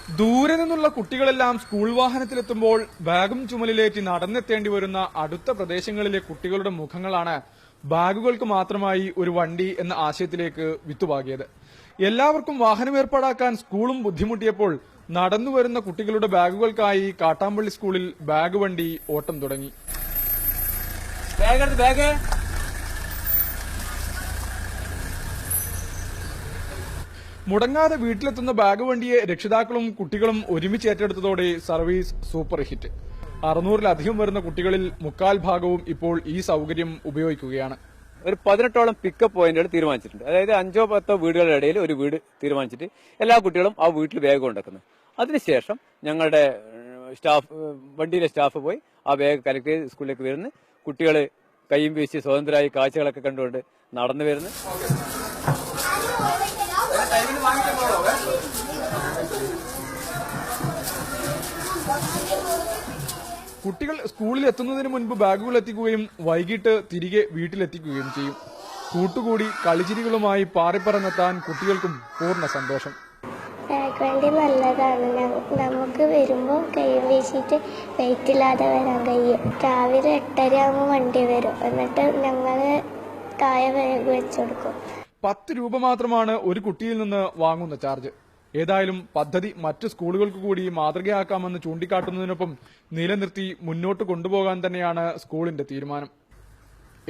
ദൂരെ നിന്നുള്ള കുട്ടികളെല്ലാം സ്കൂൾ വാഹനത്തിലെത്തുമ്പോൾ ബാഗും ചുമലിലേറ്റി നടന്നെത്തേണ്ടി വരുന്ന അടുത്ത പ്രദേശങ്ങളിലെ കുട്ടികളുടെ മുഖങ്ങളാണ് ബാഗുകൾക്ക് മാത്രമായി ഒരു വണ്ടി എന്ന ആശയത്തിലേക്ക് വിത്തുപാകിയത്. എല്ലാവർക്കും വാഹനം ഏർപ്പാടാക്കാൻ സ്കൂളും ബുദ്ധിമുട്ടിയപ്പോൾ നടന്നുവരുന്ന കുട്ടികളുടെ ബാഗുകൾക്കായി കാട്ടാമ്പള്ളി സ്കൂളിൽ ബാഗ് വണ്ടി ഓട്ടം തുടങ്ങി. മുടങ്ങാതെ വീട്ടിലെത്തുന്ന ബാഗ് വണ്ടിയെ രക്ഷിതാക്കളും കുട്ടികളും ഒരുമിച്ച് ഏറ്റെടുത്തതോടെ സർവീസ് സൂപ്പർ ഹിറ്റ്. 600-ലധികം വരുന്ന കുട്ടികളിൽ 3/4 ഭാഗവും ഇപ്പോൾ ഈ സൌകര്യം ഉപയോഗിക്കുകയാണ്. ഒരു 18ഓളം പിക്കപ്പ് പോയിന്റുകൾ തീരുമാനിച്ചിട്ടുണ്ട്. അതായത് 5-10 വീടുകളുടെ ഇടയിൽ ഒരു വീട് തീരുമാനിച്ചിട്ട് എല്ലാ കുട്ടികളും ആ വീട്ടിൽ ബാഗ് കൊണ്ടുവെക്കുന്നു. അതിനുശേഷം ഞങ്ങളുടെ വണ്ടിയിലെ സ്റ്റാഫ് പോയി ആ ബാഗ് കളക്ട് ചെയ്ത് സ്കൂളിലേക്ക് വരുന്നു. കുട്ടികൾ കൈയും വീശി സ്വതന്ത്രമായി കാഴ്ചകളൊക്കെ കണ്ടുകൊണ്ട് നടന്നു വരുന്നു. കുട്ടികൾ സ്കൂളിൽ എത്തുന്നതിന് മുൻപ് ബാഗുകൾ എത്തിക്കുകയും വൈകിട്ട് തിരികെ വീട്ടിലെത്തിക്കുകയും ചെയ്യും. കൂട്ടുകൂടി കളിച്ചിരികളുമായി പാറിപ്പറന്നെത്താൻ കുട്ടികൾക്കും പൂർണ്ണ സന്തോഷം. ബാഗ് വണ്ടി നല്ലതാണ്. നമുക്ക് വരുമ്പോൾ കൈ വീശിയിട്ട് വെയിറ്റ് ഇല്ലാതെ വരാൻ കഴിയും. രാവിലെ 8:30 ആകുമ്പോൾ വണ്ടി വരും. എന്നിട്ട് ഞങ്ങൾ താഴെ ബാഗ് വെച്ചു കൊടുക്കും. 10 രൂപ മാത്രമാണ് ഒരു കുട്ടിയിൽ നിന്ന് വാങ്ങുന്ന ചാർജ്. ഏതായാലും പദ്ധതി മറ്റു സ്കൂളുകൾക്ക് കൂടി മാതൃകയാക്കാമെന്ന് ചൂണ്ടിക്കാട്ടുന്നതിനൊപ്പം നിലനിർത്തി മുന്നോട്ട് കൊണ്ടുപോകാൻ തന്നെയാണ് സ്കൂളിന്റെ തീരുമാനം.